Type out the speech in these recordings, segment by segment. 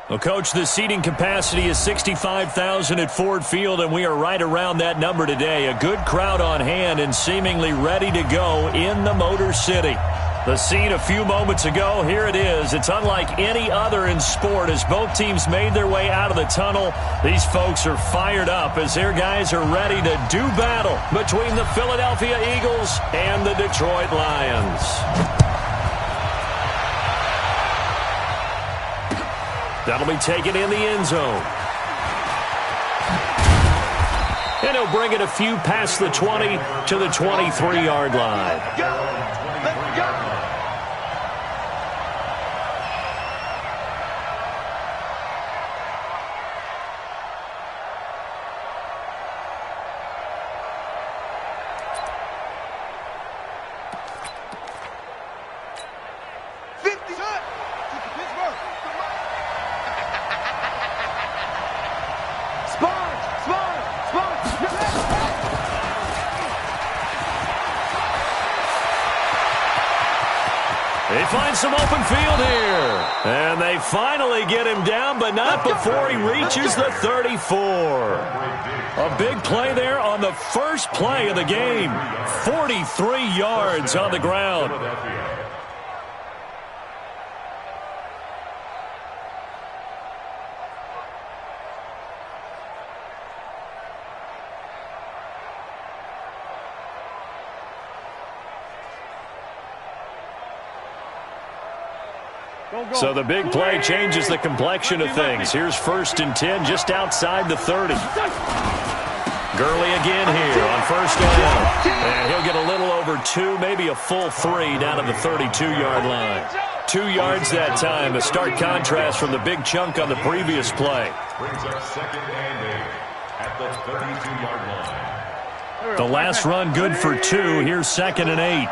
Well, Coach, the seating capacity is 65,000 at Ford Field, and we are right around that number today. A good crowd on hand and seemingly ready to go in the Motor City. The scene a few moments ago, here it is. It's unlike any other in sport as both teams made their way out of the tunnel. These folks are fired up as their guys are ready to do battle between the Philadelphia Eagles and the Detroit Lions. That'll be taken in the end zone. And he'll bring it a few past the 20 to the 23-yard line. Let's go. They find some open field here. And they finally get him down, but not before he reaches the 34. A big play there on the first play of the game. 43 yards on the ground. So the big play changes the complexion of things. Here's 1st and 10 just outside the 30. Gurley again here on 1st down. And he'll get a little over 2, maybe a full 3 down at the 32-yard line. 2 yards that time, a stark contrast from the big chunk on the previous play. Brings up 2nd and 8 at the 32-yard line. The last run good for 2. Here's 2nd and 8.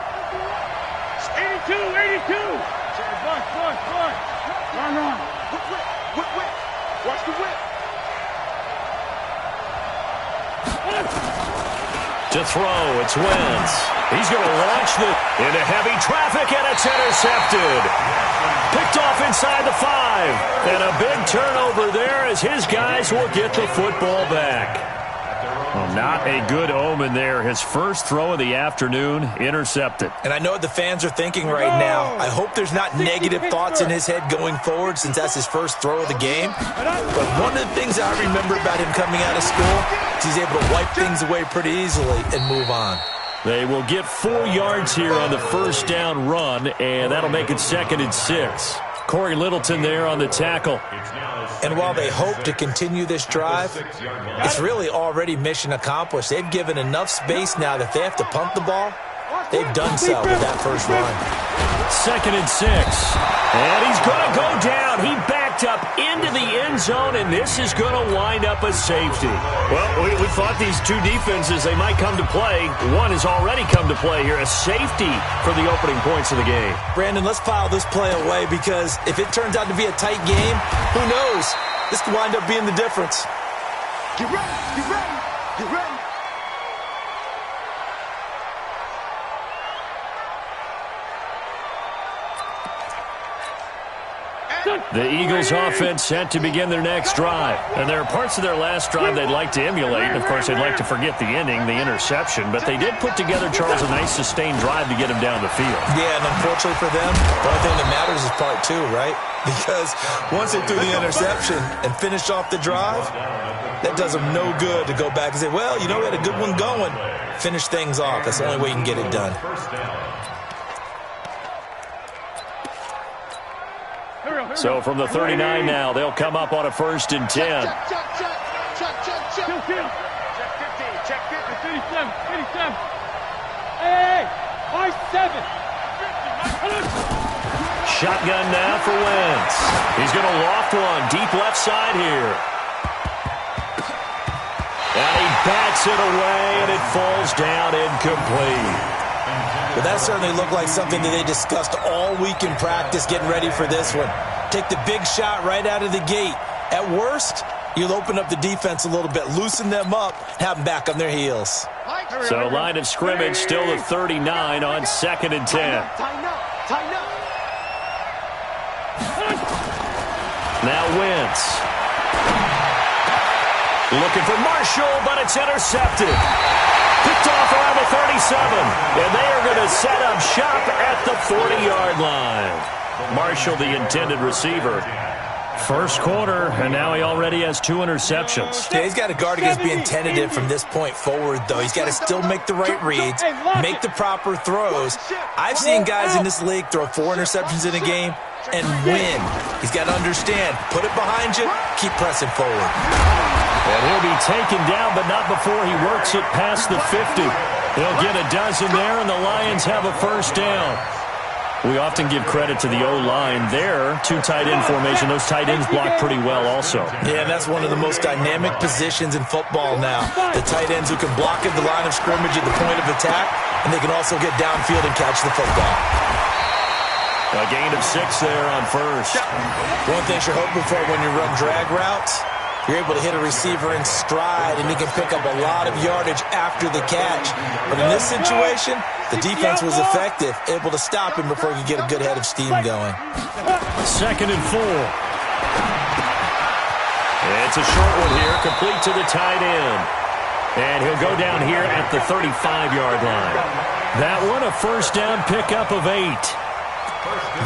82. Run. Whip. Watch the whip. To throw, it's Wentz. He's going to launch into heavy traffic, and it's intercepted. Picked off inside the 5. And a big turnover there as his guys will get the football back. Well, not a good omen there. His first throw of the afternoon intercepted. And I know what the fans are thinking right now. I hope there's not negative thoughts in his head going forward since that's his first throw of the game. But one of the things I remember about him coming out of school is he's able to wipe things away pretty easily and move on. They will get 4 yards here on the first down run, and that'll make it 2nd and 6. Corey Littleton there on the tackle. And while they hope to continue this drive, it's really already mission accomplished. They've given enough space now that if they have to punt the ball, they've done so with that first run. 2nd and 6. And he's going to go down. He backed up into the end zone, and this is going to wind up a safety. Well, we thought these two defenses, they might come to play. One has already come to play here, a safety for the opening points of the game. Brandon, let's file this play away because if it turns out to be a tight game, who knows? This could wind up being the difference. Get ready. The Eagles offense set to begin their next drive. And there are parts of their last drive they'd like to emulate. And, of course, they'd like to forget the ending, the interception. But they did put together, Charles, a nice sustained drive to get him down the field. Yeah, and unfortunately for them, the only thing that matters is part 2, right? Because once they threw the interception and finished off the drive, that does them no good to go back and say, well, you know, we had a good one going. Finish things off. That's the only way you can get it done. So from the 39 now, they'll come up on a 1st and 10. Check 15. Check 57. Hey, 7. Shotgun now for Wentz. He's going to loft one deep left side here. And he bats it away, and it falls down incomplete. Well, that certainly looked like something that they discussed all week in practice getting ready for this one. Take the big shot right out of the gate. At worst, you'll open up the defense a little bit, loosen them up, have them back on their heels. So line of scrimmage still the 39 on 2nd and 10. Tighten up. Now Wentz. Looking for Marshall, but it's intercepted. Picked off around the 37. And they are going to set up shop at the 40-yard line. Marshall, the intended receiver. First quarter, and now he already has 2 interceptions. Yeah, he's got to guard against being tentative from this point forward, though. He's got to still make the right reads, make the proper throws. I've seen guys in this league throw 4 interceptions in a game and win. He's got to understand, put it behind you, keep pressing forward. And he'll be taken down, but not before he works it past the 50. He'll get a dozen there, and the Lions have a first down. We often give credit to the O-line there. 2 tight end formation. Those tight ends block pretty well also. Yeah, and that's one of the most dynamic positions in football now. The tight ends who can block at the line of scrimmage at the point of attack, and they can also get downfield and catch the football. A gain of 6 there on first. One thing you're hoping for when you run drag routes, you're able to hit a receiver in stride, and he can pick up a lot of yardage after the catch. But in this situation, the defense was effective, able to stop him before he could get a good head of steam going. 2nd and 4. It's a short one here, complete to the tight end. And he'll go down here at the 35-yard line. That one, a first down pickup of 8.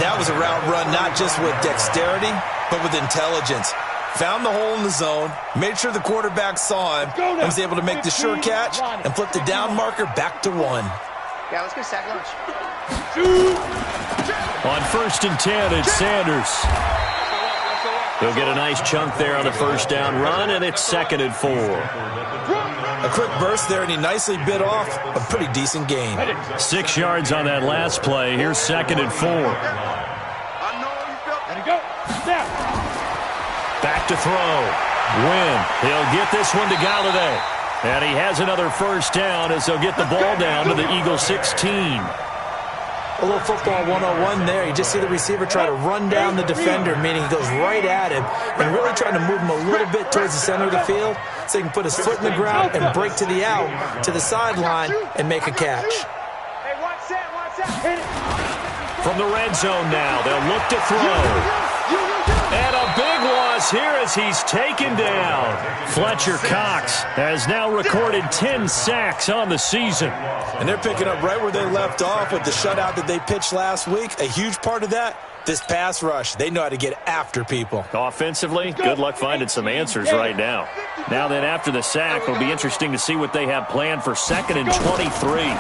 That was a route run not just with dexterity, but with intelligence. Found the hole in the zone, made sure the quarterback saw him, and was able to make the sure catch and flip the down marker back to 1. Yeah, let's get sack lunch. On 1st and 10, it's Sanders. He'll get a nice chunk there on the first down run, and it's 2nd and 4. A quick burst there, and he nicely bit off a pretty decent gain. 6 yards on that last play. Here's 2nd and 4. Back to throw. Win. He'll get this one to Galladay. And he has another first down as they'll get the ball down to the Eagles 16. A little football 101 there. You just see the receiver try to run down the defender, meaning he goes right at him and really trying to move him a little bit towards the center of the field so he can put his foot in the ground and break to the out, to the sideline, and make a catch. Hey, watch that. From the red zone now, they'll look to throw. And a big loss here as he's taken down. Fletcher Cox has now recorded 10 sacks on the season. And they're picking up right where they left off with the shutout that they pitched last week. A huge part of that, this pass rush. They know how to get after people. Offensively, good luck finding some answers right now. Now then, after the sack, it'll be interesting to see what they have planned for 2nd and 23.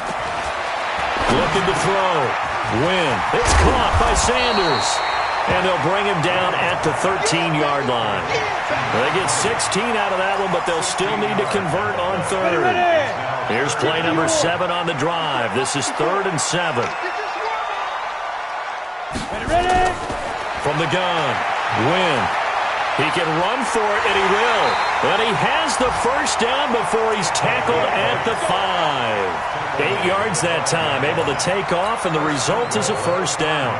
Looking to throw. Win. It's caught by Sanders. And they'll bring him down at the 13-yard line. They get 16 out of that one, but they'll still need to convert on 3rd. Here's play number 7 on the drive. This is 3rd and 7. From the gun, Win. He can run for it, and he will. But he has the first down before he's tackled at the 5. 8 yards that time, able to take off, and the result is a first down.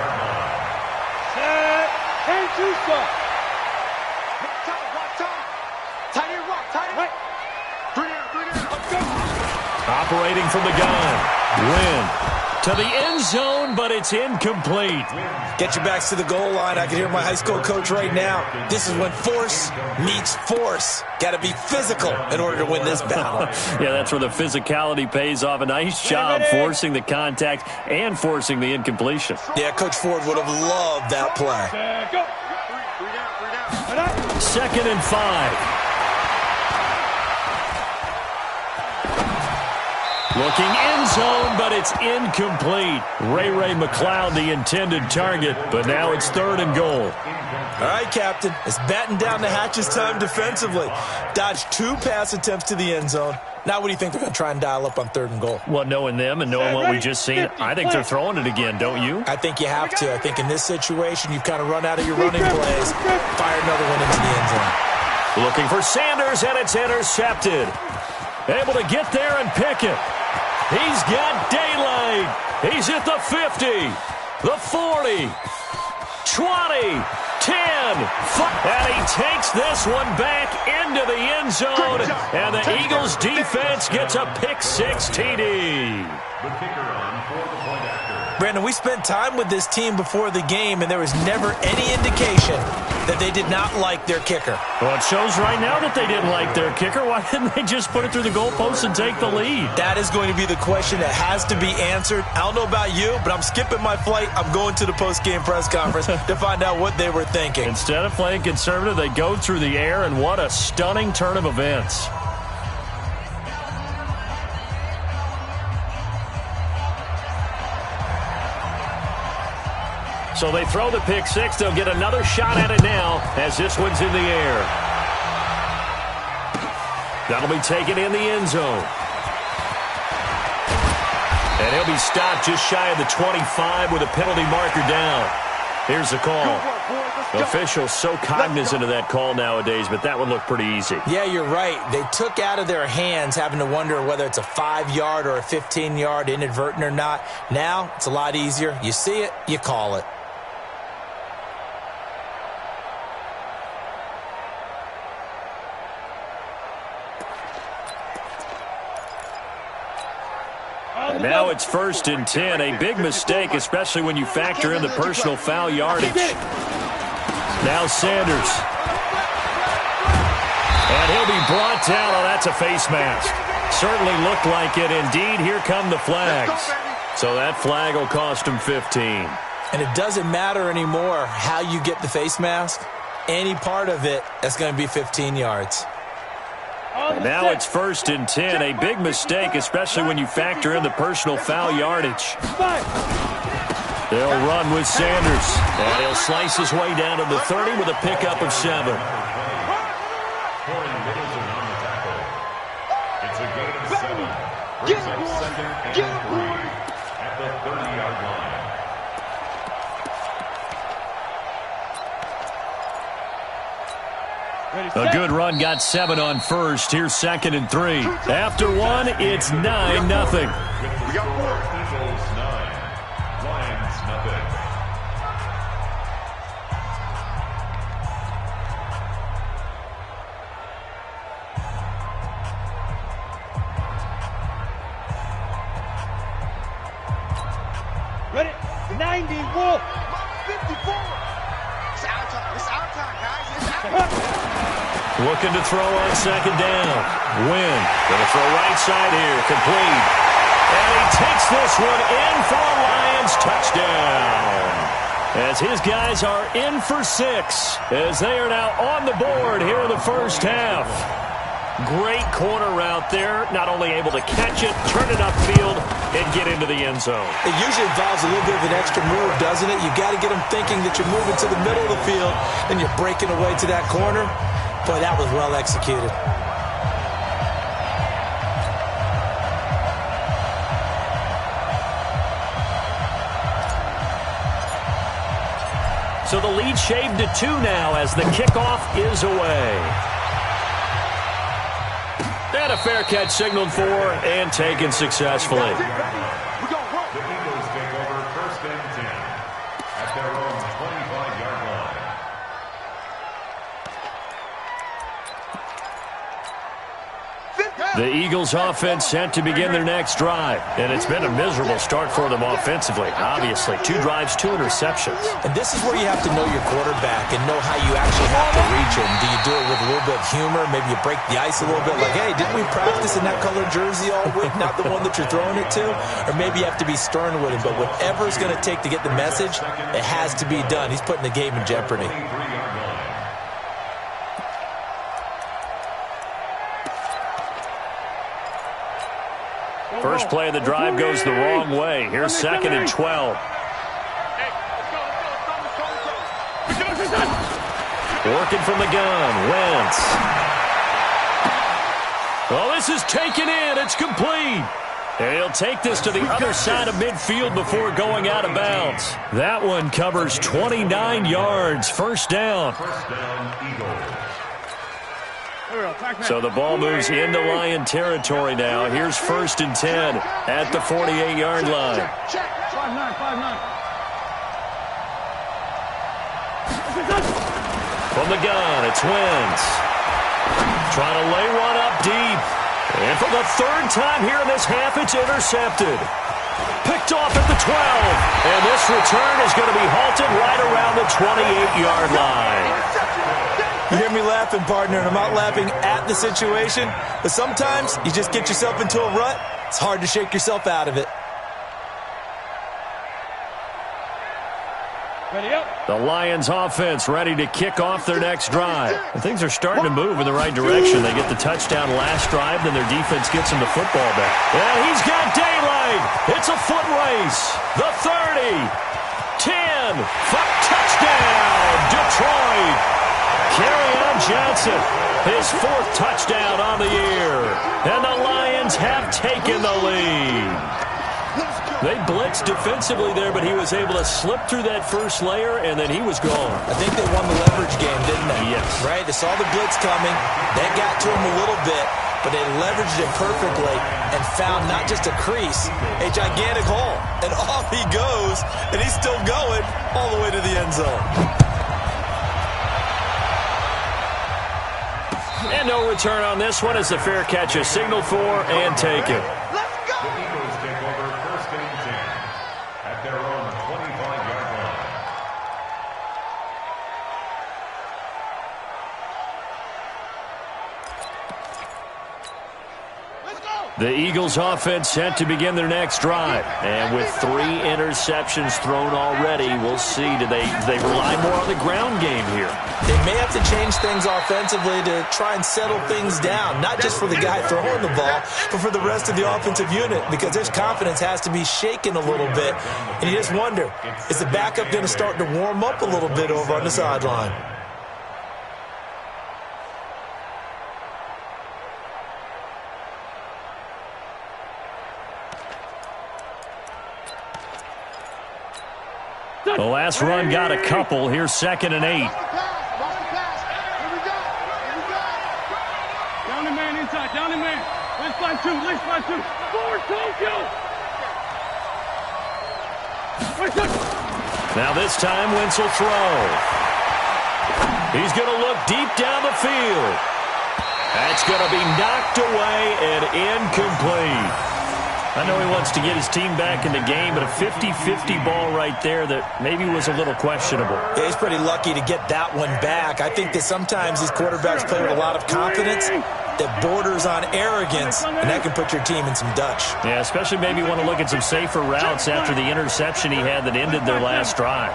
Operating from the gun. Win. To the end zone, but it's incomplete. Get your backs to the goal line. I can hear my high school coach right now. This is when force meets force. Got to be physical in order to win this battle. Yeah, that's where the physicality pays off. A nice job forcing the contact and forcing the incompletion. Yeah, Coach Ford would have loved that play. 2nd and 5. Looking end zone, but it's incomplete. Ray McLeod, the intended target, but now it's 3rd and goal. All right, Captain. It's batten down the hatches time defensively. Dodged 2 pass attempts to the end zone. Now what do you think they're going to try and dial up on 3rd and goal? Well, knowing them and knowing what we just seen, I think they're throwing it again, don't you? I think you have to. I think in this situation, you've kind of run out of your running plays. Fire another one into the end zone. Looking for Sanders, and it's intercepted. Able to get there and pick it. He's got daylight. He's at the 50, the 40, 20, 10. And he takes this one back into the end zone. And the Eagles defense gets a pick 6 TD. the kicker on for the point after. Brandon, we spent time with this team before the game, and there was never any indication that they did not like their kicker. Well, it shows right now that they didn't like their kicker. Why didn't they just put it through the goalpost and take the lead? That is going to be the question that has to be answered. I don't know about you, but I'm skipping my flight. I'm going to the post-game press conference to find out what they were thinking. Instead of playing conservative, they go through the air, and what a stunning turn of events. So they throw the pick six. They'll get another shot at it now as this one's in the air. That'll be taken in the end zone. And he'll be stopped just shy of the 25 with a penalty marker down. Here's the call. Officials so cognizant of that call nowadays, but that one looked pretty easy. Yeah, you're right. They took out of their hands having to wonder whether it's a 5-yard or a 15-yard, inadvertent or not. Now, it's a lot easier. You see it, you call it. And now it's 1st and 10. A big mistake, especially when you factor in the personal foul yardage. Now Sanders. And he'll be brought down. Oh, that's a face mask. Certainly looked like it. Indeed, here come the flags. So that flag will cost him 15. And it doesn't matter anymore how you get the face mask. Any part of it, that's going to be 15 yards. And now it's 1st and 10. A big mistake, especially when you factor in the personal foul yardage. They'll run with Sanders. And he'll slice his way down to the 30 with a pickup of 7. It's a gain of 7. Brings up 2nd and 3 at the 30-yard line. A good run got 7 on first. Here's 2nd and 3. After 1, it's 9-0. We got 4. Eagles 9. Lions nothing. Ready? 90, Wolf. 54. It's our time. It's our time, guys. It's our time. Looking to throw on 2nd down. Win. Going to throw right side here. Complete. And he takes this one in for a Lions touchdown. As his guys are in for 6. As they are now on the board here in the first half. Great corner route there. Not only able to catch it, turn it upfield, and get into the end zone. It usually involves a little bit of an extra move, doesn't it? You got to get them thinking that you're moving to the middle of the field and you're breaking away to that corner. Boy, that was well executed. So the lead shaved to 2 now as the kickoff is away. And a fair catch signaled for and taken successfully. The Eagles take over 1st and 10 at their own 25-yard line. The Eagles offense set to begin their next drive. And it's been a miserable start for them offensively. Obviously, 2 drives, 2 interceptions. And this is where you have to know your quarterback and know how you actually have to reach him. Do you do it with a little bit of humor? Maybe you break the ice a little bit like, hey, didn't we practice in that colored jersey all week? Not the one that you're throwing it to? Or maybe you have to be stern with him. But whatever it's going to take to get the message, it has to be done. He's putting the game in jeopardy. First play of the drive goes the wrong way. Here's 2nd and 12. Working from the gun. Wentz. Well, this is taken in. It's complete. And he'll take this to the other side of midfield before going out of bounds. That one covers 29 yards. First down. Eagles. So the ball moves into Lion territory now. Here's 1st and 10 at the 48-yard line. 5-9. From the gun, it's Wentz. Trying to lay one up deep. And for the 3rd time here in this half, it's intercepted. Picked off at the 12. And this return is going to be halted right around the 28-yard line. You hear me laughing, partner, and I'm not laughing at the situation, but sometimes you just get yourself into a rut. It's hard to shake yourself out of it. The Lions offense ready to kick off their next drive. And things are starting to move in the right direction. They get the touchdown last drive, then their defense gets them the football back. And he's got daylight. It's a foot race. The 30, 10, touchdown, Detroit. Kerryon Johnson, his 4th touchdown on the year. And the Lions have taken the lead. They blitzed defensively there, but he was able to slip through that first layer, and then he was gone. I think they won the leverage game, didn't they? Yes. Right? They saw the blitz coming. That got to him a little bit, but they leveraged it perfectly and found not just a crease, a gigantic hole. And off he goes, and he's still going all the way to the end zone. And no return on this one as the fair catch is signaled for and taken. The Eagles offense set to begin their next drive. And with 3 interceptions thrown already, we'll see. Do they rely more on the ground game here? They may have to change things offensively to try and settle things down, not just for the guy throwing the ball, but for the rest of the offensive unit, because their confidence has to be shaken a little bit. And you just wonder, is the backup going to start to warm up a little bit over on the sideline? The last run got a couple. Here's 2nd and 8. Down the man inside, down the man. Let's find 2, Forward, Tokyo. Now this time, Wentz will throw. He's going to look deep down the field. That's going to be knocked away and incomplete. I know he wants to get his team back in the game, but a 50-50 ball right there that maybe was a little questionable. Yeah, he's pretty lucky to get that one back. I think that sometimes these quarterbacks play with a lot of confidence that borders on arrogance, and that can put your team in some Dutch. Yeah, especially maybe want to look at some safer routes after the interception he had that ended their last drive.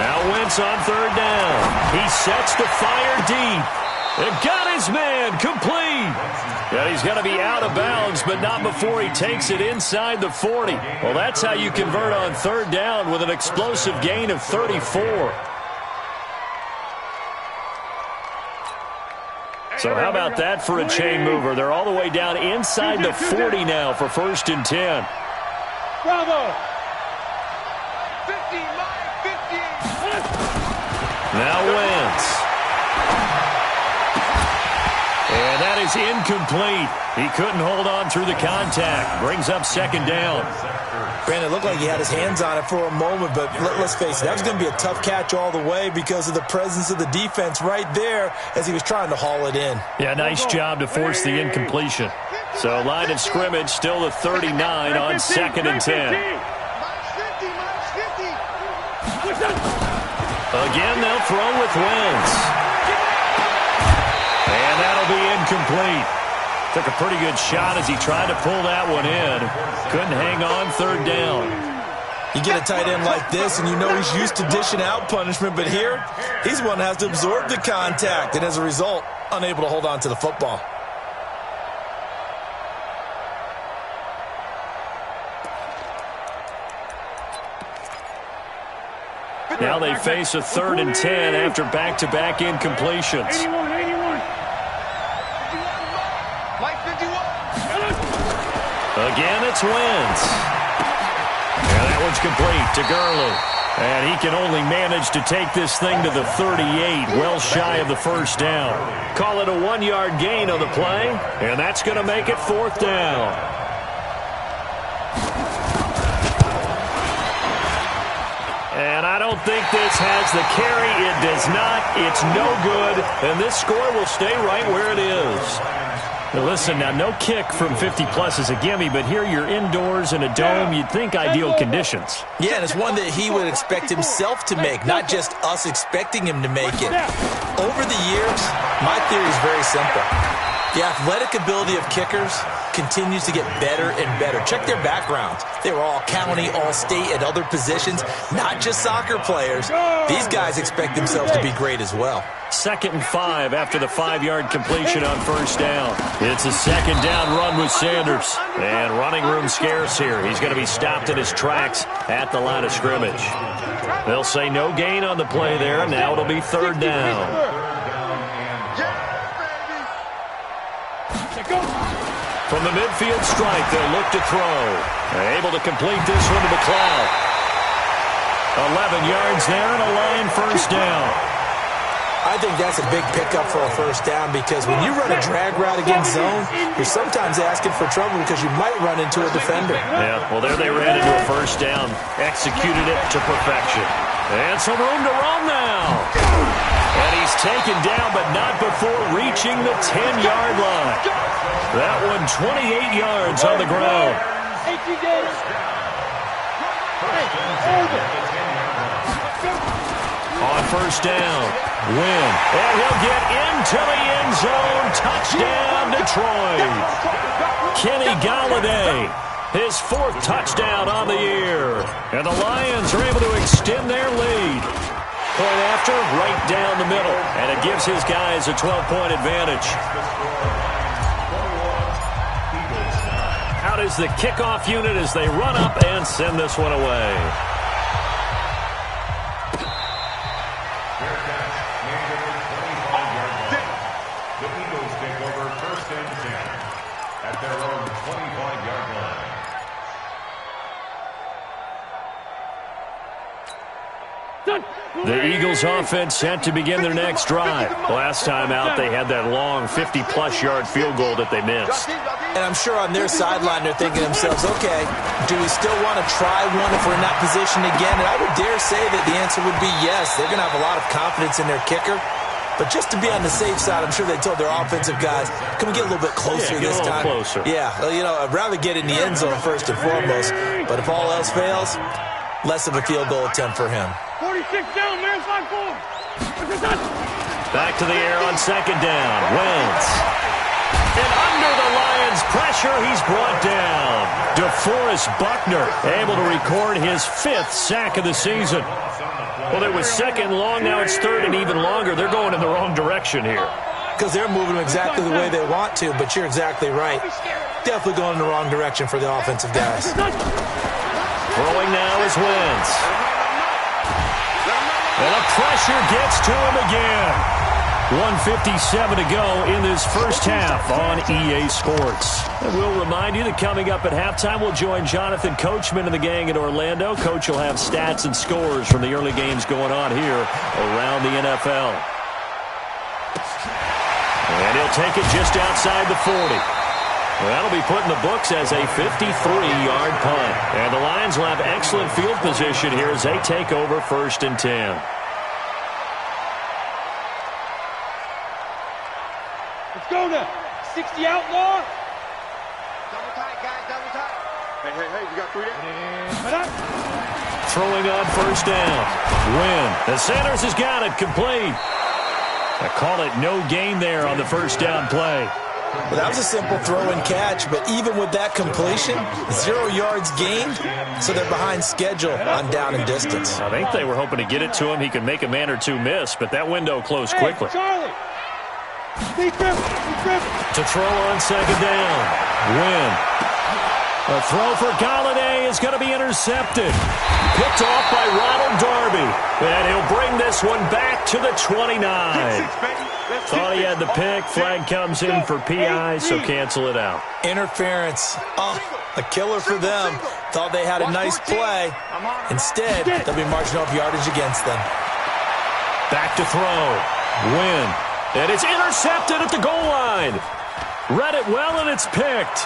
Now Wentz on 3rd down. He sets to fire deep. And got his man complete. Yeah, he's going to be out of bounds, but not before he takes it inside the 40. Well, that's how you convert on 3rd down with an explosive gain of 34. So how about that for a chain mover? They're all the way down inside the 40 now for 1st and 10. Bravo. 50. Now Wentz. And that is incomplete. He couldn't hold on through the contact. Brings up 2nd down. Brandon, it looked like he had his hands on it for a moment, but let's face it, that was going to be a tough catch all the way because of the presence of the defense right there as he was trying to haul it in. Yeah, nice job to force the incompletion. So line of scrimmage still the 39 on 2nd and 10. Again, they'll throw with Wentz. And that'll be incomplete. Took a pretty good shot as he tried to pull that one in. Couldn't hang on 3rd down. You get a tight end like this, and you know he's used to dishing out punishment, but here, he's the one that has to absorb the contact, and as a result, unable to hold on to the football. Now they face a 3rd and 10 after back-to-back incompletions. 81. Again, it's Wentz. And that one's complete to Gurley. And he can only manage to take this thing to the 38, well shy of the 1st down. Call it a 1-yard gain on the play, and that's going to make it 4th down. And I don't think this has the carry. It does not. It's no good. And this score will stay right where it is. Now listen, now no kick from 50-plus is a gimme, but here you're indoors in a dome. You'd think ideal conditions. Yeah, and it's one that he would expect himself to make, not just us expecting him to make it. Over the years, my theory is very simple. The athletic ability of kickers continues to get better and better. Check their backgrounds. They were all county, all state, at other positions, not just soccer players. These guys expect themselves to be great as well. 2nd and 5 after the 5-yard completion on first down. It's a 2nd down run with Sanders. And running room scarce here. He's going to be stopped in his tracks at the line of scrimmage. They'll say no gain on the play there. Now it'll be 3rd down. From the midfield stripe, they'll look to throw. They're able to complete this one to McLeod. 11 yards there and a Lion first down. I think that's a big pickup for a first down because when you run a drag route against zone, you're sometimes asking for trouble because you might run into a defender. Yeah, well, there they ran into a first down. Executed it to perfection. And some room to run now. And he's taken down, but not before reaching the 10-yard line. That one 28 yards on the ground. On first down, Wynn. And he'll get into the end zone. Touchdown, Detroit. Kenny Galladay, his 4th touchdown on the year. And the Lions are able to extend their lead. Point after, right down the middle. And it gives his guys a 12-point advantage. Out is the kickoff unit as they run up and send this one away. The Eagles take over 1st and 10 at their own 25-yard line. The Eagles offense set to begin their next drive. Last time out, they had that long 50-plus yard field goal that they missed. And I'm sure on their sideline they're thinking to themselves, okay, do we still want to try one if we're in that position again? And I would dare say that the answer would be yes. They're going to have a lot of confidence in their kicker. But just to be on the safe side, I'm sure they told their offensive guys, can we get a little bit closer this time? Closer. Yeah, you know, I'd rather get in the end zone first and foremost. But if all else fails, less of a field goal attempt for him. 46 down, man, 5-4. Back to the air on 2nd down. Wentz. And under the Lions' pressure, he's brought down. DeForest Buckner able to record his 5th sack of the season. Well, it was 2nd long, now it's 3rd and even longer. They're going in the wrong direction here. Because they're moving exactly the way they want to, but you're exactly right. Definitely going in the wrong direction for the offensive guys. Throwing now is Wentz. And the pressure gets to him again. 1:57 to go in this first half on EA Sports. And we'll remind you that coming up at halftime, we'll join Jonathan Coachman and the gang in Orlando. Coach will have stats and scores from the early games going on here around the NFL. And he'll take it just outside the 40. That'll be put in the books as a 53-yard punt. And the Lions will have excellent field position here as they take over 1st and 10. Let's go now. 60 outlaw. Double tight, guys, double tight. Hey, you got 3 there? Throwing on first down. Wynn. The Sanders has got it complete. I call it no gain there on the first down play. Well, that was a simple throw and catch, but even with that completion, 0 yards gained, so they're behind schedule on down and distance. I think they were hoping to get it to him. He could make a man or two miss, but that window closed quickly. Charlie. To throw on 2nd down. Wynn. A throw for Galladay is going to be intercepted. Picked off by Ronald Darby. And he'll bring this one back to the 29. Thought he had the pick. Flag comes in for PI, so cancel it out. Interference. Oh, a killer for them. Thought they had a nice play. Instead, they'll be marching off yardage against them. Back to throw. Wynn. And it's intercepted at the goal line. Read it well, and it's picked.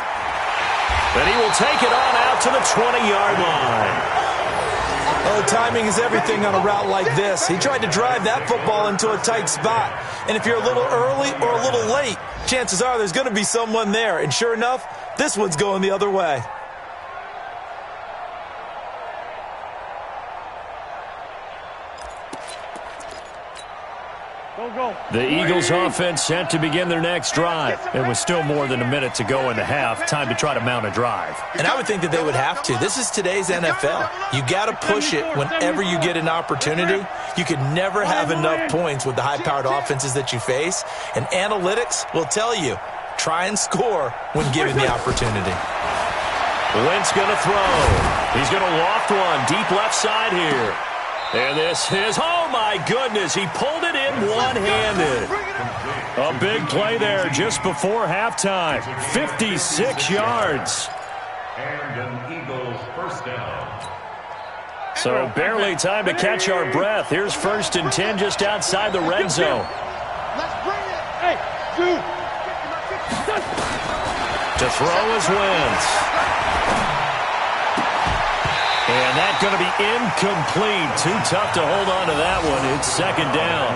And he will take it on out to the 20-yard line. Oh, timing is everything on a route like this. He tried to drive that football into a tight spot. And if you're a little early or a little late, chances are there's going to be someone there. And sure enough, this one's going the other way. The Eagles offense set to begin their next drive. It was still more than a minute to go in the half. Time to try to mount a drive. And I would think that they would have to. This is today's NFL. You got to push it whenever you get an opportunity. You can never have enough points with the high-powered offenses that you face. And analytics will tell you, try and score when given the opportunity. Wentz going to throw. He's going to loft one deep left side here. And this is, oh my goodness, he pulled it in one-handed. A big play there just before halftime. 56 yards. And an Eagles first down. So barely time to catch our breath. Here's 1st and 10 just outside the red zone. Let's bring it. Hey, dude. To throw is Wentz. And that's going to be incomplete. Too tough to hold on to that one. It's 2nd down.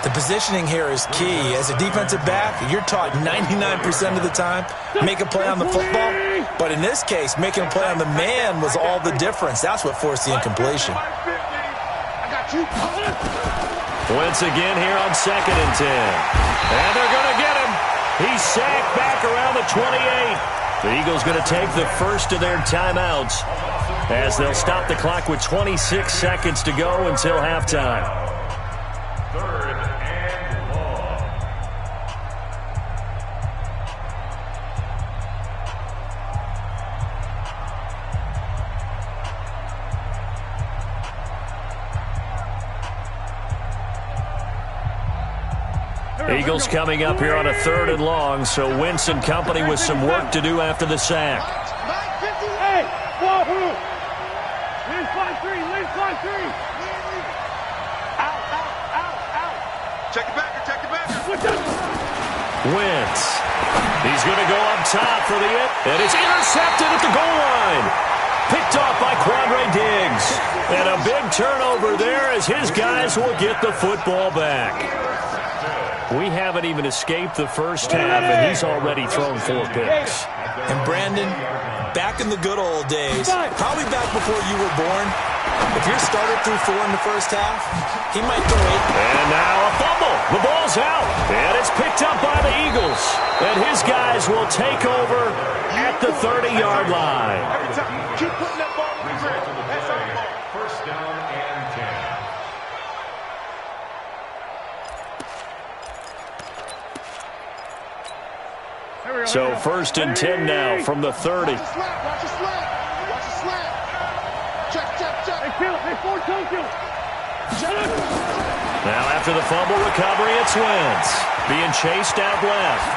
The positioning here is key. As a defensive back, you're taught 99% of the time, make a play on the football. But in this case, making a play on the man was all the difference. That's what forced the incompletion. I got you. Wentz again here on 2nd and 10. And they're going to get him. He's sacked back around the 28. The Eagles going to take the first of their timeouts as they'll stop the clock with 26 seconds to go until halftime. 3rd and long. Eagles coming up here on a 3rd and long, so Wentz and company with some work to do after the sack. Hey, wahoo! Lane 5-3, lane 5-3. Out. Check it back. Wentz. He's going to go up top for the hit, and it's intercepted at the goal line. Picked off by Quandre Diggs. And a big turnover there as his guys will get the football back. We haven't even escaped the first half, and he's already thrown 4 picks. And Brandon, back in the good old days, probably back before you were born, if your starter threw 4 in the first half, he might throw 8. And now a fumble. The ball's out, and it's picked up by the Eagles. And his guys will take over at the 30-yard line. Every time. Keep putting that ball in the grid. That's our ball. First down and 10. So 1st and 10 now from the 30. Watch the slant. Check. Hey, kill it. Hey, 4 token. Now after the fumble recovery, it's Wentz being chased out left.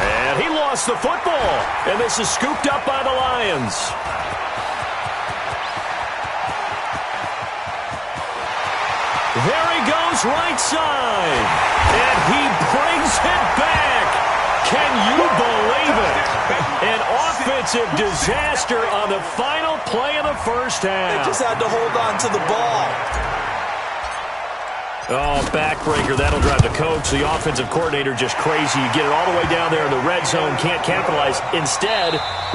And he lost the football. And this is scooped up by the Lions. There he goes right side. And he brings it back. Can you believe it? An offensive disaster on the final play of the first half. They just had to hold on to the ball. Oh, backbreaker. That'll drive the coach, the offensive coordinator, just crazy. You get it all the way down there in the red zone, can't capitalize. Instead,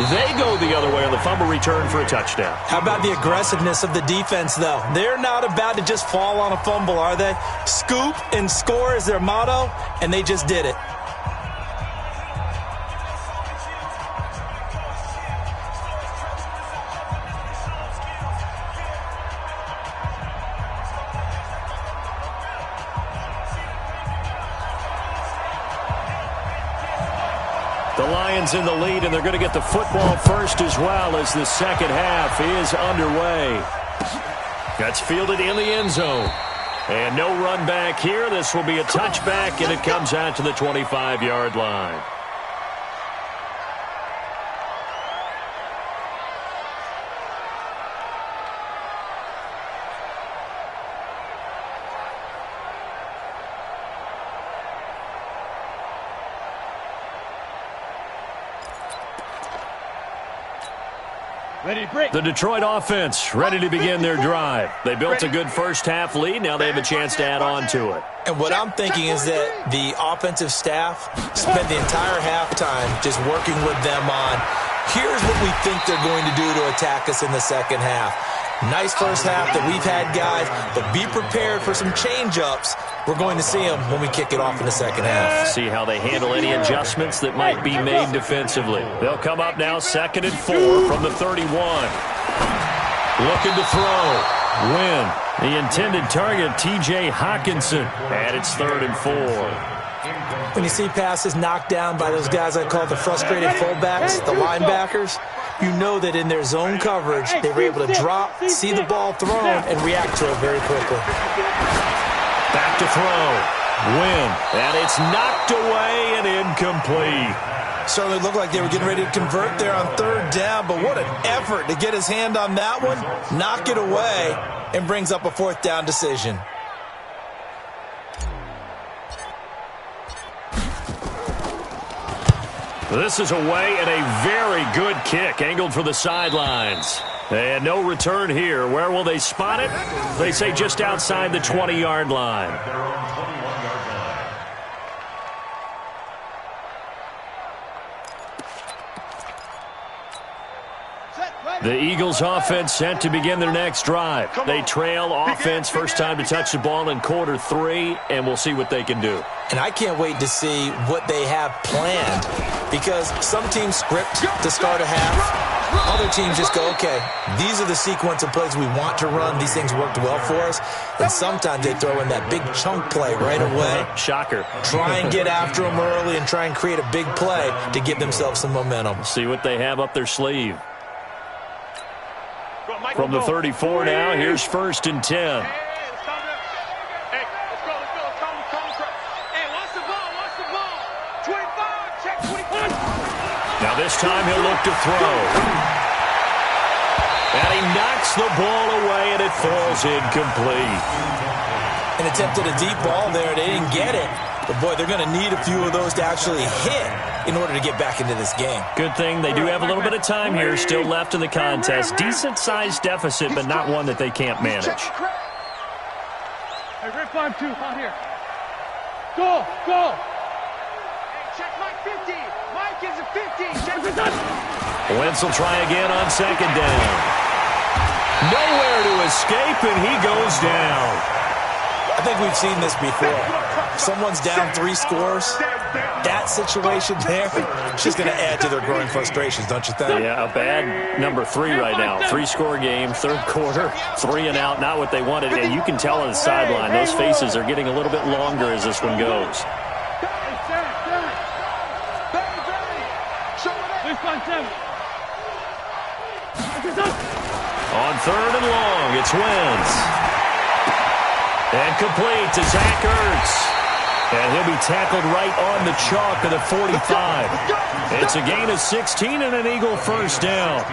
they go the other way on the fumble return for a touchdown. How about the aggressiveness of the defense, though? They're not about to just fall on a fumble, are they? Scoop and score is their motto, and they just did it. The Lions in the lead, and they're going to get the football first as well as the second half is underway. That's fielded in the end zone. And no run back here. This will be a touchback, and it comes out to the 25-yard line. The Detroit offense ready to begin their drive. They built a good first-half lead. Now they have a chance to add on to it. And what I'm thinking is that the offensive staff spent the entire halftime just working with them on, here's what we think they're going to do to attack us in the second half. Nice first half that we've had, guys, but be prepared for some change-ups. We're going to see them when we kick it off in the second half. See how they handle any adjustments that might be made defensively. They'll come up now 2nd and 4 from the 31. Looking to throw. Win. The intended target, T.J. Hawkinson. And it's 3rd and 4. When you see passes knocked down by those guys I call the frustrated fullbacks, the linebackers, you know that in their zone coverage, they were able to drop, see the ball thrown, and react to it very quickly. Back to throw. Win. And it's knocked away and incomplete. Certainly looked like they were getting ready to convert there on 3rd down, but what an effort to get his hand on that one, knock it away, and brings up a 4th down decision. This is away and a very good kick angled for the sidelines. And no return here. Where will they spot it? They say just outside the 20-yard line. The Eagles offense set to begin their next drive. They trail offense first time to touch the ball in quarter 3, and we'll see what they can do. And I can't wait to see what they have planned, because some teams script to start a half. Other teams just go, okay, these are the sequence of plays we want to run. These things worked well for us. And sometimes they throw in that big chunk play right away. Shocker. Try and get after them early and try and create a big play to give themselves some momentum. See what they have up their sleeve. From the 34 now, here's 1st and 10. Now this time he'll look to throw. And he knocks the ball away, and it falls incomplete. An attempt at a deep ball there. They didn't get it. But, boy, they're going to need a few of those to actually hit in order to get back into this game. Good thing they do have a little bit of time here still left in the contest. Decent-sized deficit, but not one that they can't manage. Hey, red 5-2, out here. Go! Hey, check Mike 50. Mike is a 50. Check the done. Wentz will try again on 2nd down. Nowhere to escape, and he goes down. I think we've seen this before. Someone's down 3 scores. That situation there is just going to add to their growing frustrations, don't you think? Yeah, a bad number 3 right now. 3-score game, 3rd quarter, 3 and out, not what they wanted. And you can tell on the sideline, those faces are getting a little bit longer as this one goes. On 3rd and long, it's Wentz. And complete to Zach Ertz. And he'll be tackled right on the chalk of the 45. It's a gain of 16 and an Eagle 1st down.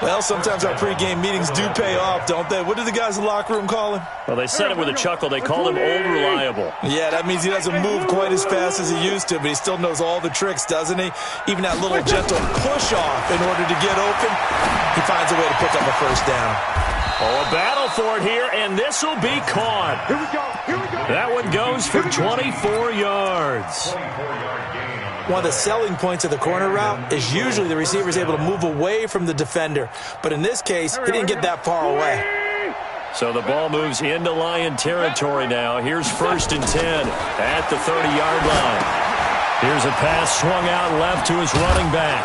Well, sometimes our pregame meetings do pay off, don't they? What do the guys in the locker room call him? Well, they said it with a chuckle. They called him Old Reliable. Yeah, that means he doesn't move quite as fast as he used to, but he still knows all the tricks, doesn't he? Even that little gentle push-off in order to get open, he finds a way to pick up a 1st down. Oh, a battle for it here, and this will be caught. Here we go. That one goes for 24 yards. One of the selling points of the corner route is usually the receiver is able to move away from the defender. But in this case, he didn't get that far away. So the ball moves into Lion territory now. Here's 1st and 10 at the 30-yard line. Here's a pass swung out left to his running back.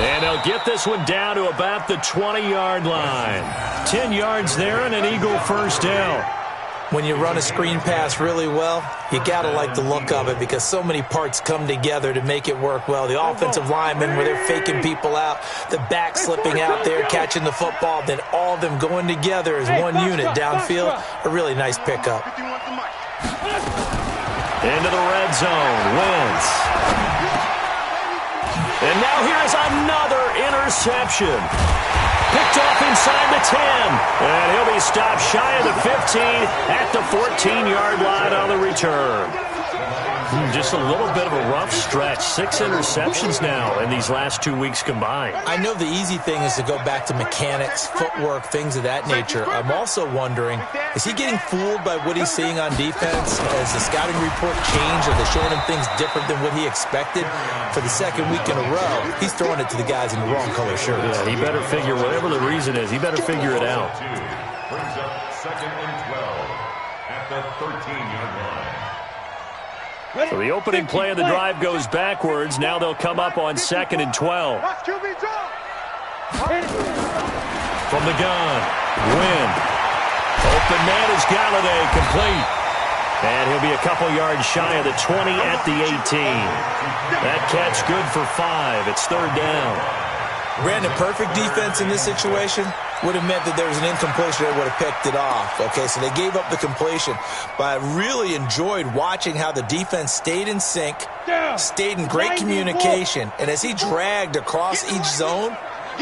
And they'll get this one down to about the 20-yard line. 10 yards there and an Eagle 1st down. When you run a screen pass really well, you got to like the look of it because so many parts come together to make it work well. The offensive linemen where they're faking people out, the back slipping out there, catching the football, then all of them going together as one unit downfield. A really nice pickup. Into the red zone, Wentz. And now here is another interception. Picked off inside the 10. And he'll be stopped shy of the 15 at the 14-yard line on the return. Just a little bit of a rough stretch. 6 interceptions now in these last 2 weeks combined. I know the easy thing is to go back to mechanics, footwork, things of that nature. I'm also wondering, is he getting fooled by what he's seeing on defense? Has the scouting report changed? Are they showing him things different than what he expected? For the second week in a row, he's throwing it to the guys in the wrong color shirts. Yeah, he better figure, whatever the reason is, he better figure it out. Brings up 2nd and 12 at the 13-yard line. So the opening play of the drive goes backwards. Now they'll come up on 2nd and 12. From the gun, Wynn. Open man is Galladay, complete. And he'll be a couple yards shy of the 20 at the 18. That catch good for 5. It's 3rd down. Brandon, perfect defense in this situation would have meant that there was an incompletion. They would have picked it off. Okay, so they gave up the completion. But I really enjoyed watching how the defense stayed in sync, stayed in great communication. And as he dragged across each zone,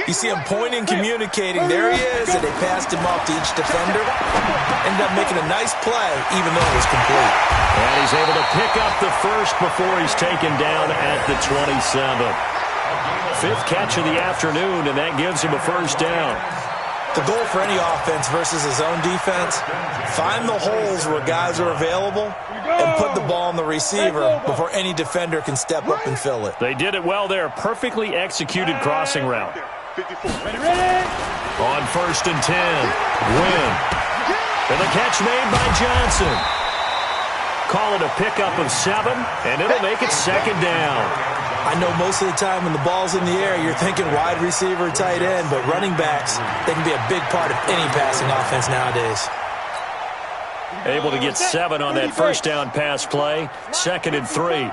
you see him pointing, communicating. There he is, and they passed him off to each defender. Ended up making a nice play, even though it was complete. And he's able to pick up the first before he's taken down at the 27. 5th catch of the afternoon, and that gives him a 1st down. The goal for any offense versus his own defense, find the holes where guys are available and put the ball on the receiver before any defender can step up and fill it. They did it well there. Perfectly executed crossing route. On 1st and 10, Wynn. And the catch made by Johnson. Call it a pickup of 7, and it'll make it 2nd down. I know most of the time when the ball's in the air, you're thinking wide receiver, tight end, but running backs, they can be a big part of any passing offense nowadays. Able to get 7 on that 1st down pass play. 2nd and 3.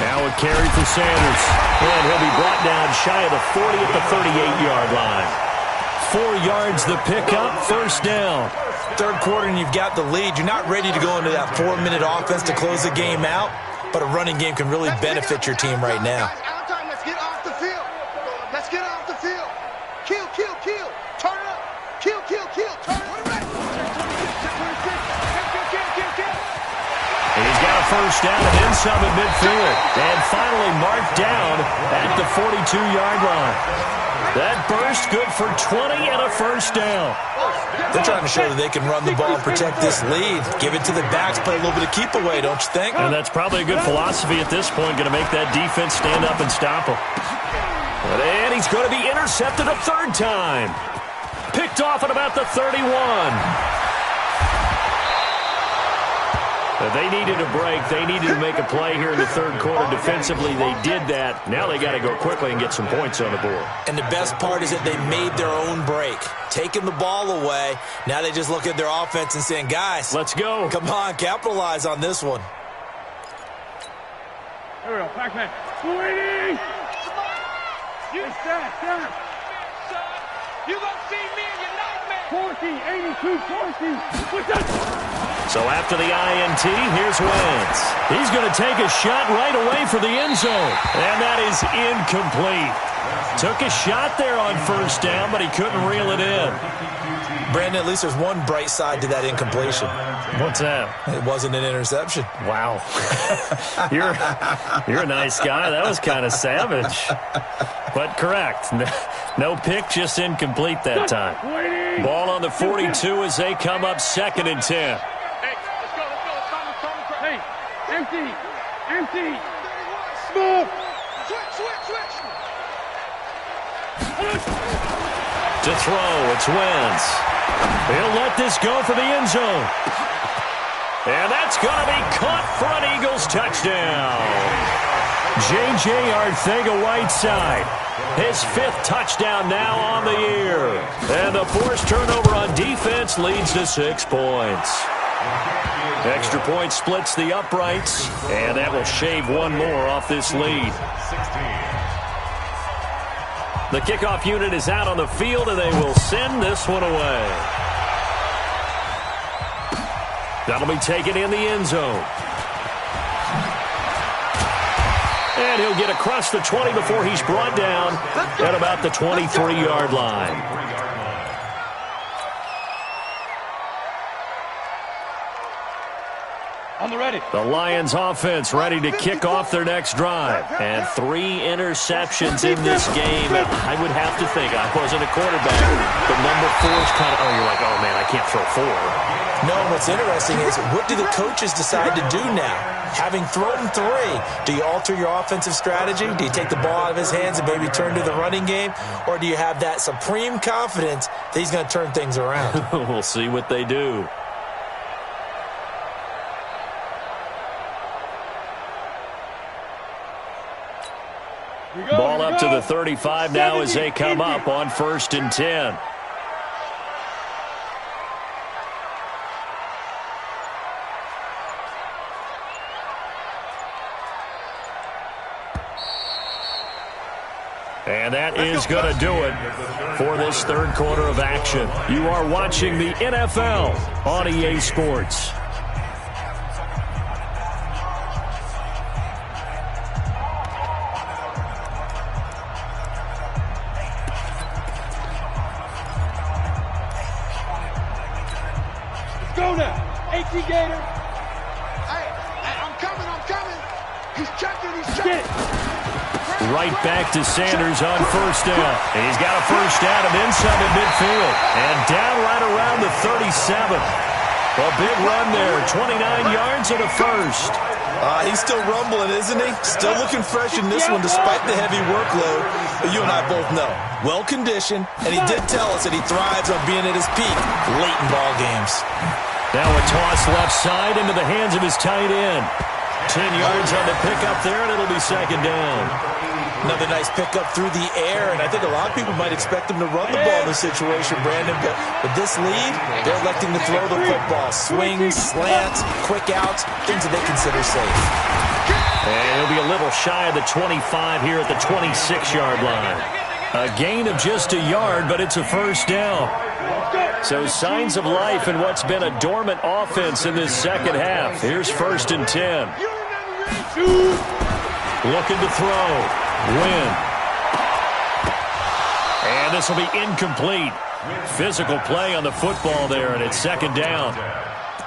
Now a carry for Sanders. And he'll be brought down shy of the 40 at the 38-yard line. 4 yards the pickup, 1st down. 3rd quarter and you've got the lead. You're not ready to go into that 4-minute offense to close the game out, but a running game can really benefit your team right now. Let's get off the field. Let's get off the field. Kill, kill, kill. Turn it up. Kill, kill, kill. Turn it up. He's got a 1st down and then some at midfield. And finally marked down at the 42-yard line. That burst good for 20 and a 1st down. They're trying to show that they can run the ball and protect this lead. Give it to the backs, play a little bit of keep away, don't you think? And that's probably a good philosophy at this point, going to make that defense stand up and stop him. And he's going to be intercepted a 3rd time. Picked off at about the 31. They needed a break. They needed to make a play here in the 3rd quarter defensively. They did that. Now they got to go quickly and get some points on the board. And the best part is that they made their own break. Taking the ball away. Now they just look at their offense and saying, guys, let's go. Come on, capitalize on this one. Here we go. Back man. 280. You stand. You gonna see me in your nightmare. 40, 82, 40. So after the INT, here's Wentz. He's going to take a shot right away for the end zone. And that is incomplete. Took a shot there on 1st down, but he couldn't reel it in. Brandon, at least there's one bright side to that incompletion. What's that? It wasn't an interception. Wow. You're a nice guy. That was kind of savage. But correct. No pick, just incomplete that time. Ball on the 42 as they come up 2nd and 10. Hey, empty. Move. Switch. To throw, it's Wentz. He'll let this go for the end zone. And that's going to be caught for an Eagles touchdown. J.J. Arcega-Whiteside. His 5th touchdown now on the year. And the forced turnover on defense leads to 6 points. Extra point splits the uprights, and that will shave 1 more off this lead. The kickoff unit is out on the field, and they will send this one away. That'll be taken in the end zone. And he'll get across the 20 before he's brought down at about the 23-yard line. On the ready. The Lions offense ready to kick off their next drive. And 3 interceptions in this game. I would have to think, I wasn't a quarterback, but number 4 is kind of, you're like, oh man, I can't throw 4. No, what's interesting is, what do the coaches decide to do now? Having thrown 3, do you alter your offensive strategy? Do you take the ball out of his hands and maybe turn to the running game? Or do you have that supreme confidence that he's going to turn things around? We'll see what they do. Ball up to the 35 now as they come up on 1st and 10. And that is going to do it for this 3rd quarter of action. You are watching the NFL on EA Sports. Go now. AT Gator. Hey, I'm coming. He's checking. Right back to Sanders on 1st down. He's got a 1st down and inside the midfield. And down right around the 37. A big run there. 29 yards and a 1st. He's still rumbling, isn't he? Still looking fresh in this one despite the heavy workload. But you and I both know, well-conditioned, and he did tell us that he thrives on being at his peak late in ball games. Now a toss left side into the hands of his tight end. 10 yards on the pickup there, and it'll be 2nd down. Another nice pickup through the air, and I think a lot of people might expect him to run the ball in this situation, Brandon, but with this lead, they're electing to throw the football. Swings, slants, quick outs, things that they consider safe. And he'll be a little shy of the 25 here at the 26-yard line. A gain of just a yard, but it's a 1st down. So signs of life in what's been a dormant offense in this 2nd half. Here's 1st and 10. Looking to throw. Win. And this will be incomplete. Physical play on the football there, and it's 2nd down.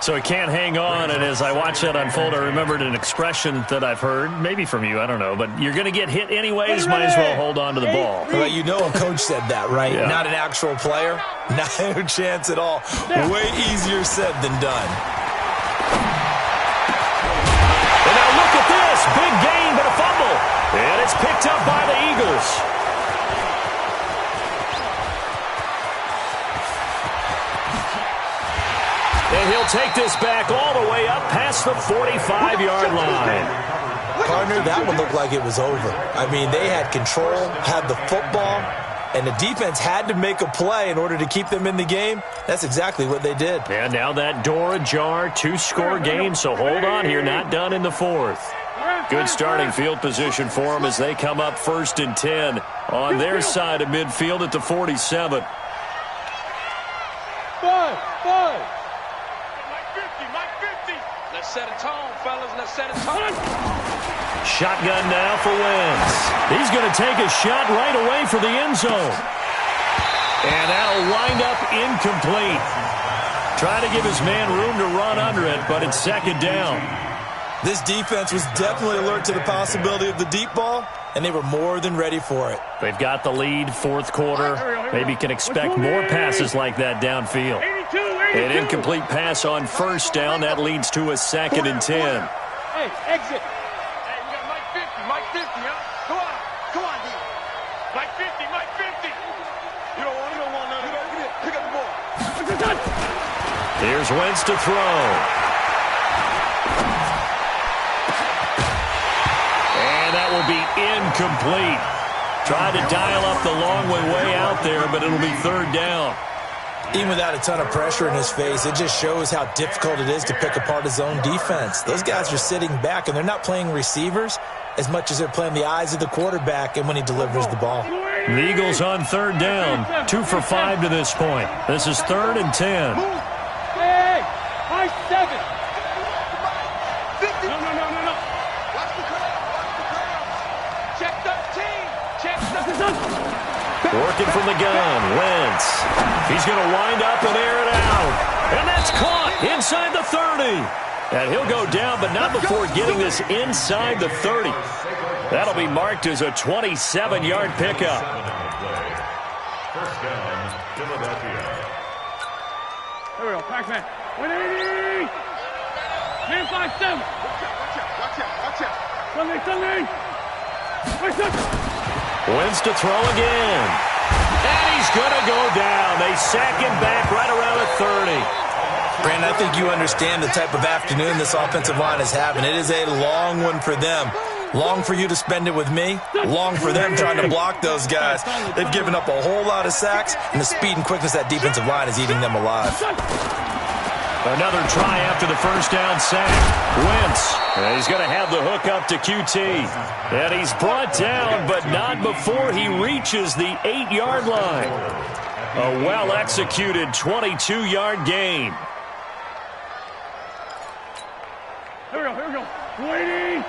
So he can't hang on, and as I watch that unfold, I remembered an expression that I've heard, maybe from you, I don't know, but you're going to get hit anyways, might as well hold on to the ball. Well, you know a coach said that, right? Yeah. Not an actual player. No chance at all. Way easier said than done. And now look at this. Big gain, but a fumble. And it's picked up by the Eagles. And he'll take this back all the way up past the 45-yard line. Partner, that one looked like it was over. I mean, they had control, had the football, and the defense had to make a play in order to keep them in the game. That's exactly what they did. And now that door ajar, 2-score game, so hold on here, not done in the 4th. Good starting field position for them as they come up 1st and 10 on their side of midfield at the 47. 5. Mike 50. Let's set a tone, fellas. Let's set a tone. Shotgun now for Wentz. He's going to take a shot right away for the end zone. And that'll wind up incomplete. Trying to give his man room to run under it, but it's 2nd down. This defense was definitely alert to the possibility of the deep ball, and they were more than ready for it. They've got the lead, 4th quarter. Maybe can expect more passes like that downfield. An incomplete pass on 1st down. That leads to a 2nd and 10. Hey, exit. Hey, we got Mike 50. Mike 50, huh? Come on, D. Mike 50. You don't want none of it. Pick up the ball. Here's Wentz to throw. That will be incomplete. Tried to dial up the long way out there, but it'll be 3rd down. Even without a ton of pressure in his face, it just shows how difficult it is to pick apart his own defense. Those guys are sitting back, and they're not playing receivers as much as they're playing the eyes of the quarterback and when he delivers the ball. The Eagles on 3rd down, 2 for 5 to this point. This is 3rd and 10. Hey, high 7. No. Working from the gun, Wentz. He's going to wind up and air it out. And that's caught inside the 30. And he'll go down, but not before getting this inside the 30. That'll be marked as a 27-yard pickup. First down, Philadelphia. There we go. Pac-Man. 180. Man 5-7. Watch out. Sunday. Wait, Wins to throw again. And he's going to go down. They sack him back right around the 30. Brandon, I think you understand the type of afternoon this offensive line is having. It is a long one for them. Long for you to spend it with me. Long for them trying to block those guys. They've given up a whole lot of sacks, and the speed and quickness of that defensive line is eating them alive. Another try after the first down sack. Wentz. And he's going to have the hook up to QT. And he's brought down, but not before he reaches the 8-yard line. A well-executed 22-yard gain. Here we go. Waiting.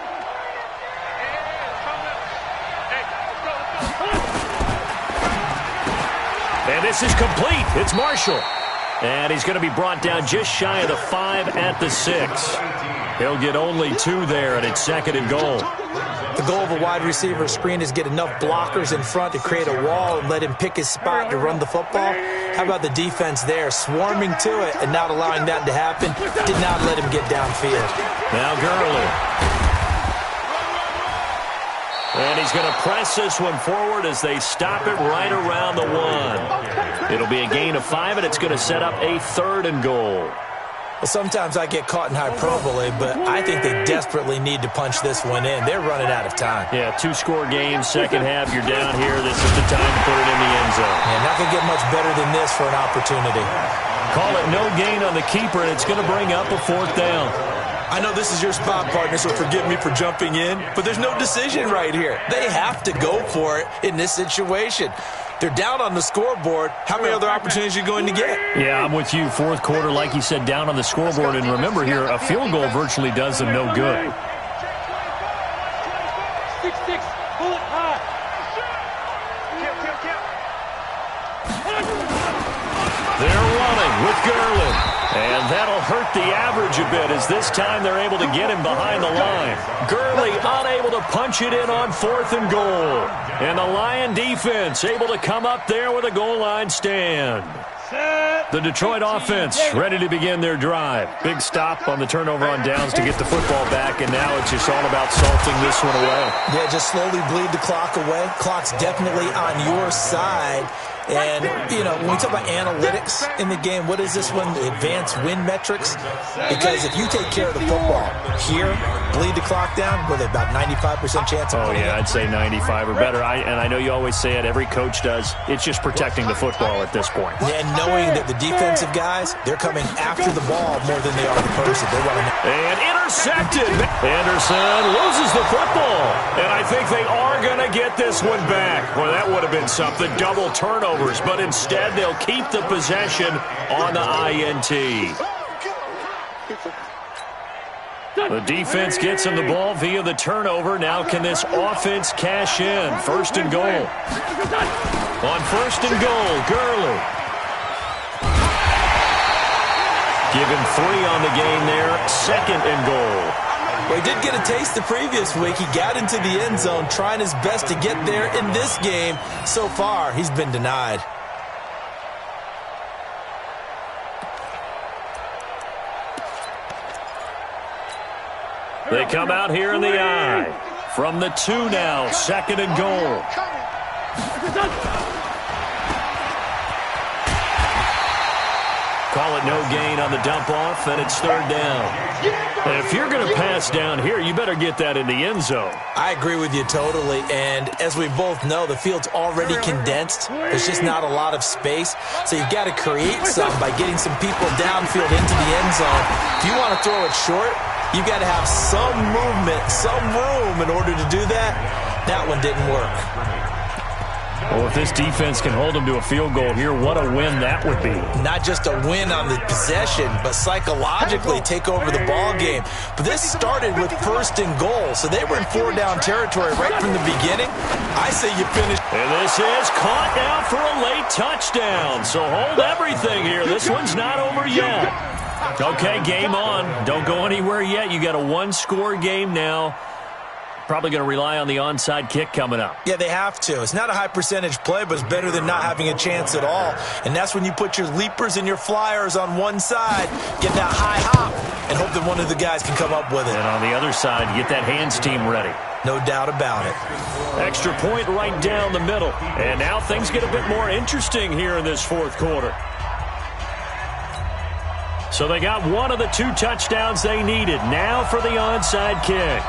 And this is complete. It's Marshall. And he's going to be brought down just shy of the 5 at the 6. He'll get only 2 there, and it's 2nd and goal. The goal of a wide receiver screen is get enough blockers in front to create a wall and let him pick his spot to run the football. How about the defense there, swarming to it and not allowing that to happen? Did not let him get downfield. Now Gurley. And he's going to press this one forward as they stop it right around the 1. It'll be a gain of 5, and it's going to set up a 3rd and goal. Well, sometimes I get caught in hyperbole, but I think they desperately need to punch this one in. They're running out of time. Yeah, 2-score game, second half, you're down here. This is the time to put it in the end zone. And not going to get much better than this for an opportunity. Call it no gain on the keeper, and it's going to bring up a 4th down. I know this is your spot, partner, so forgive me for jumping in, but there's no decision right here. They have to go for it in this situation. They're down on the scoreboard. How many other opportunities are you going to get? Yeah, I'm with you. 4th quarter, like you said, down on the scoreboard. And remember here, a field goal virtually does them no good. 6-6. Pull it high. They're running with Gurley. And that'll hurt the average a bit as this time they're able to get him behind the line. Gurley unable to punch it in on 4th and goal. And the Lion defense able to come up there with a goal line stand. The Detroit offense ready to begin their drive. Big stop on the turnover on downs to get the football back, and now it's just all about salting this one away. Yeah, just slowly bleed the clock away. Clock's definitely on your side. And, you know, when we talk about analytics in the game, what is this one? The advanced win metrics? Because if you take care of the football here, bleed the clock down, with about 95% chance of winning. Oh, yeah, I'd say 95 or better. And I know you always say it, every coach does. It's just protecting the football at this point. And knowing that the defensive guys, they're coming after the ball more than they are the person. They want to. And intercepted. Anderson loses the football. And I think they are going to get this one back. Well, that would have been something. Double turnover. But instead, they'll keep the possession on the INT. The defense gets him the ball via the turnover. Now can this offense cash in? 1st and goal. On 1st and goal, Gurley. Give him 3 on the game there. 2nd and goal. Well, he did get a taste the previous week. He got into the end zone, trying his best to get there in this game. So far, he's been denied. They come out here in the eye. From the 2 now, 2nd and goal. Call it no gain on the dump off, and it's 3rd down. And if you're going to pass down here, you better get that in the end zone. I agree with you totally, and as we both know, the field's already condensed. There's just not a lot of space, so you've got to create some by getting some people downfield into the end zone. If you want to throw it short, you've got to have some movement, some room in order to do that. That one didn't work. Well, if this defense can hold them to a field goal here, what a win that would be. Not just a win on the possession, but psychologically take over the ball game. But this started with 1st and goal, so they were in 4-down territory right from the beginning. I say you finish. And this is caught now for a late touchdown. So hold everything here. This one's not over yet. Okay, game on. Don't go anywhere yet. You got a one-score game now. Probably going to rely on the onside kick coming up. Yeah, they have to. It's not a high-percentage play, but it's better than not having a chance at all. And that's when you put your leapers and your flyers on one side, get that high hop, and hope that one of the guys can come up with it. And on the other side, get that hands team ready. No doubt about it. Extra point right down the middle. And now things get a bit more interesting here in this fourth quarter. So they got one of the two touchdowns they needed. Now for the onside kick.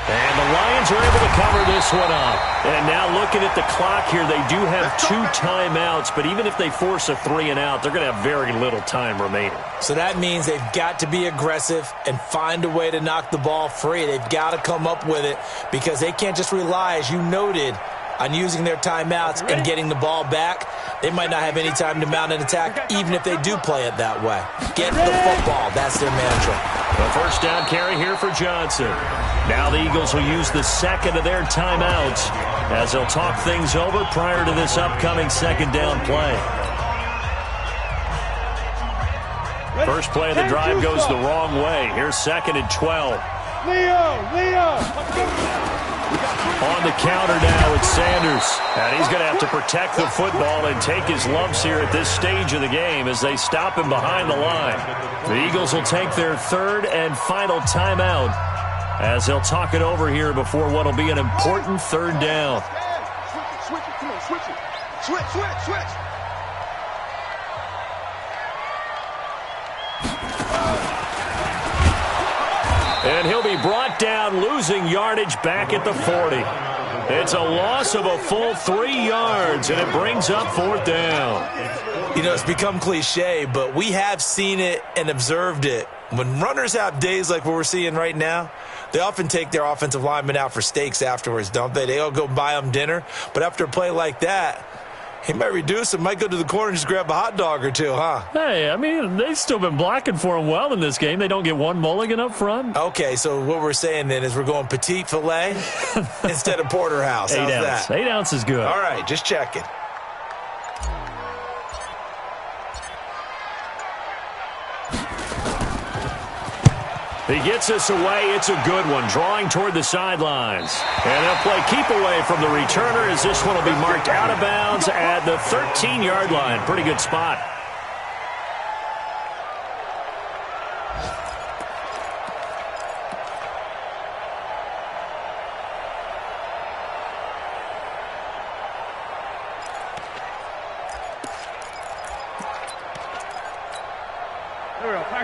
And the Lions are able to cover this one up. And now looking at the clock here, they do have two timeouts, but even if they force a 3-and-out, they're going to have very little time remaining. So that means they've got to be aggressive and find a way to knock the ball free. They've got to come up with it because they can't just rely, as you noted, on using their timeouts and getting the ball back. They might not have any time to mount an attack, even if they do play it that way. Get the football. That's their mantra. The first down carry here for Johnson. Now the Eagles will use the second of their timeouts as they'll talk things over prior to this upcoming second down play. First play of the drive goes the wrong way. Here's 2nd and 12. On the counter now, it's Sanders. And he's going to have to protect the football and take his lumps here at this stage of the game as they stop him behind the line. The Eagles will take their third and final timeout as they'll talk it over here before what will be an important third down. Switch it. Come on, switch it. Switch. And he'll be brought down, losing yardage back at the 40. It's a loss of a full 3 yards, and it brings up 4th down. You know, it's become cliche, but we have seen it and observed it. When runners have days like what we're seeing right now, they often take their offensive linemen out for steaks afterwards, don't they? They all go buy them dinner. But after a play like that, he might reduce him, might go to the corner and just grab a hot dog or two, huh? Hey, I mean, they've still been blocking for him well in this game. They don't get one mulligan up front. Okay, so what we're saying then is we're going petite filet instead of porterhouse. How's 8 ounce. that? 8 ounce is good. All right, just checking. He gets us away. It's a good one, drawing toward the sidelines. And they'll play keep away from the returner as this one will be marked out of bounds at the 13-yard line. Pretty good spot.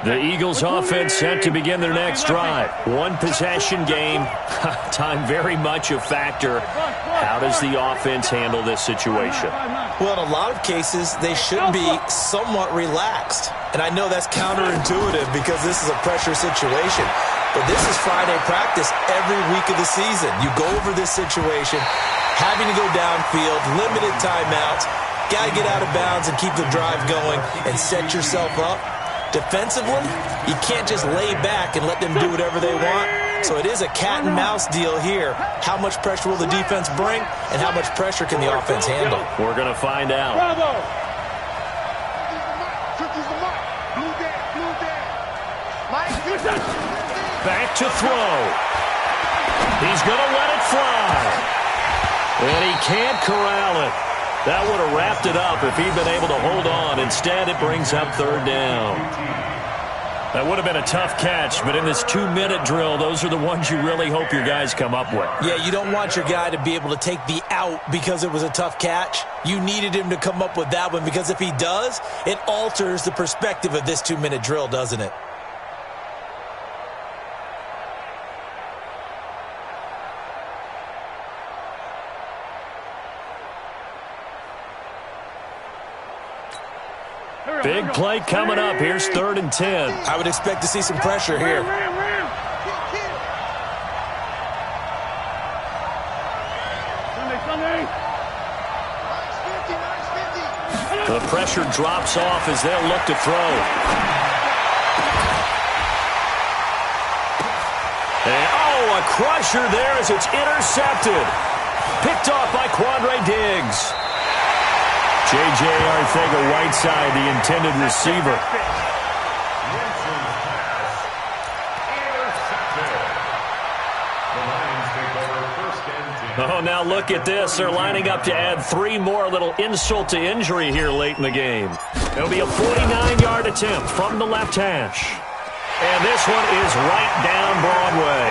The Eagles offense set to begin their next drive. One possession game. Time very much a factor. How does the offense handle this situation? Well, in a lot of cases, they should be somewhat relaxed. And I know that's counterintuitive because this is a pressure situation. But this is Friday practice every week of the season. You go over this situation, having to go downfield, limited timeouts, got to get out of bounds and keep the drive going and set yourself up. Defensively, you can't just lay back and let them do whatever they want. So it is a cat and mouse deal here. How much pressure will the defense bring, and how much pressure can the offense handle? We're going to find out. Back to throw. He's going to let it fly. And he can't corral it. That would have wrapped it up if he'd been able to hold on. Instead, it brings up 3rd down. That would have been a tough catch, but in this 2-minute drill, those are the ones you really hope your guys come up with. Yeah, you don't want your guy to be able to take the out because it was a tough catch. You needed him to come up with that one because if he does, it alters the perspective of this 2-minute drill, doesn't it? Big play coming up. Here's 3rd and 10. I would expect to see some pressure here. The pressure drops off as they'll look to throw. And, a crusher there as it's intercepted. Picked off by Quandre Diggs. J.J. Arcega-Whiteside, the intended receiver. Oh, now look at this. They're lining up to add 3 more. A little insult to injury here late in the game. It'll be a 49-yard attempt from the left hash. And this one is right down Broadway.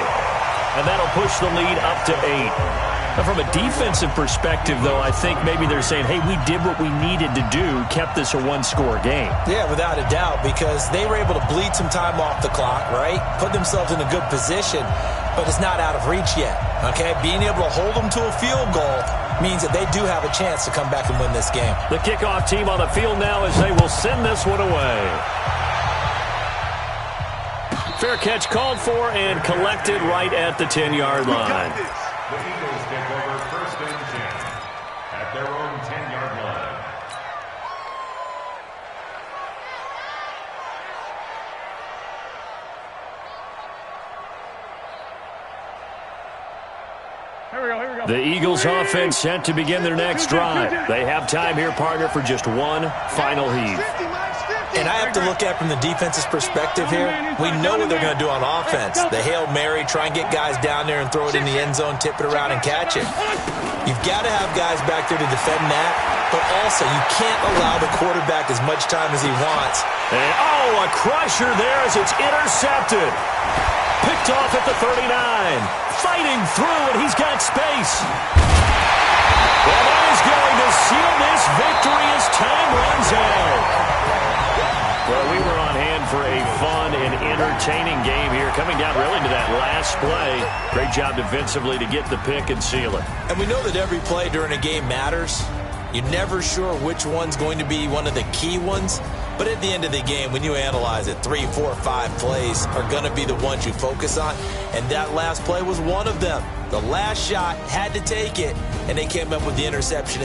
And that'll push the lead up to 8. Now, from a defensive perspective, though, I think maybe they're saying, hey, we did what we needed to do, kept this a one-score game. Yeah, without a doubt, because they were able to bleed some time off the clock, right? Put themselves in a good position, but it's not out of reach yet, okay? Being able to hold them to a field goal means that they do have a chance to come back and win this game. The kickoff team on the field now as they will send this one away. Fair catch called for and collected right at the 10-yard line. The Eagles take over 1st and 10 at their own 10-yard line. The Eagles offense set to begin their next drive. They have time here, partner, for just one final heave. And I have to look at it from the defense's perspective here. We know what they're going to do on offense. The Hail Mary, try and get guys down there and throw it in the end zone, tip it around and catch it. You've got to have guys back there to defend that, but also you can't allow the quarterback as much time as he wants. And, a crusher there as it's intercepted. Picked off at the 39. Fighting through, and he's got space. Well, that is going to seal this victory as time runs out. Well, we were on hand for a fun and entertaining game here, coming down really to that last play. Great job defensively to get the pick and seal it. And we know that every play during a game matters. You're never sure which one's going to be one of the key ones. But at the end of the game, when you analyze it, 3, 4, 5 plays are going to be the ones you focus on. And that last play was one of them. The last shot had to take it, and they came up with the interception.